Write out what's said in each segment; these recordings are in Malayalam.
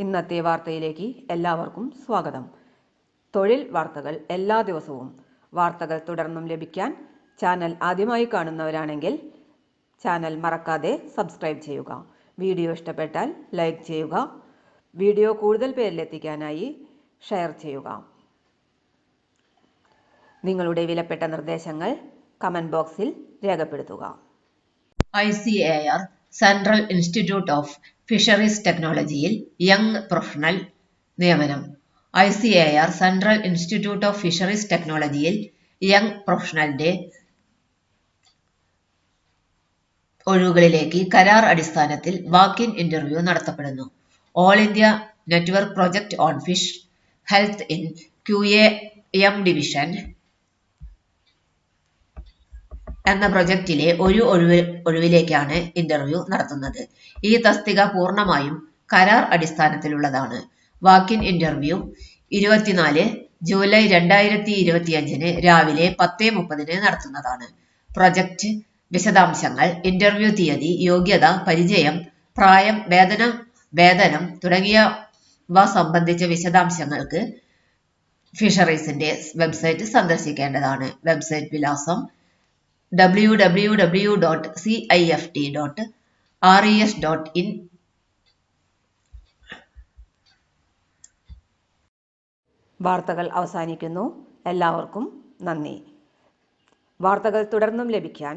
ഇന്നത്തെ വാർത്തയിലേക്ക് എല്ലാവർക്കും സ്വാഗതം. തൊഴിൽ വാർത്തകൾ എല്ലാ ദിവസവും വാർത്തകൾ തുടർന്നും ലഭിക്കാൻ ചാനൽ ആദ്യമായി കാണുന്നവരാണെങ്കിൽ ചാനൽ മറക്കാതെ സബ്സ്ക്രൈബ് ചെയ്യുക. വീഡിയോ ഇഷ്ടപ്പെട്ടാൽ ലൈക്ക് ചെയ്യുക. വീഡിയോ കൂടുതൽ പേരിലെത്തിക്കാനായി ഷെയർ ചെയ്യുക. നിങ്ങളുടെ വിലപ്പെട്ട നിർദ്ദേശങ്ങൾ കമന്റ് ബോക്സിൽ രേഖപ്പെടുത്തുക. ICAR central institute of fisheries ടെക്നോളജിയിൽ യങ് പ്രൊഫഷണൽ നിയമനം. ICAR central institute of fisheries ടെക്നോളജിയിൽ യങ് പ്രൊഫഷണലിന്റെ ഒഴിവുകളിലേക്ക് കരാർ അടിസ്ഥാനത്തിൽ വാക്ക്-ഇൻ ഇന്റർവ്യൂ നടത്തപ്പെടുന്നു. All India network project on fish health in QAM division എന്ന പ്രൊജക്റ്റിലെ ഒരു ഒഴിവിലേക്കാണ് ഇന്റർവ്യൂ നടത്തുന്നത്. ഈ തസ്തിക പൂർണ്ണമായും കരാർ അടിസ്ഥാനത്തിലുള്ളതാണ്. വാക്ക്-ഇൻ ഇന്റർവ്യൂ 24 ജൂലൈ 2025 രാവിലെ 10:30 നടത്തുന്നതാണ്. പ്രൊജക്ട് വിശദാംശങ്ങൾ, ഇന്റർവ്യൂ തീയതി, യോഗ്യത, പരിചയം, പ്രായം, വേതനം തുടങ്ങിയവ സംബന്ധിച്ച വിശദാംശങ്ങൾക്ക് ഫിഷറീസിന്റെ വെബ്സൈറ്റ് സന്ദർശിക്കേണ്ടതാണ്. വെബ്സൈറ്റ് വിലാസം www.cift.res.in. വാർത്തകൾ അവസാനിക്കുന്നു. എല്ലാവർക്കും നന്ദി. വാർത്തകൾ തുടർന്നും ലഭിക്കാൻ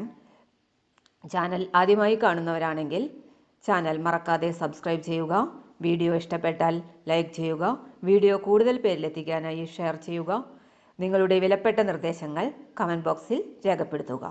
ചാനൽ ആദ്യമായി കാണുന്നവരാണെങ്കിൽ ചാനൽ മറക്കാതെ സബ്സ്ക്രൈബ് ചെയ്യുക. വീഡിയോ ഇഷ്ടപ്പെട്ടാൽ ലൈക്ക് ചെയ്യുക. വീഡിയോ കൂടുതൽ പേരിലെത്തിക്കാനായി ഷെയർ ചെയ്യുക. നിങ്ങളുടെ വിലപ്പെട്ട നിർദ്ദേശങ്ങൾ കമന്റ് ബോക്സിൽ രേഖപ്പെടുത്തുക.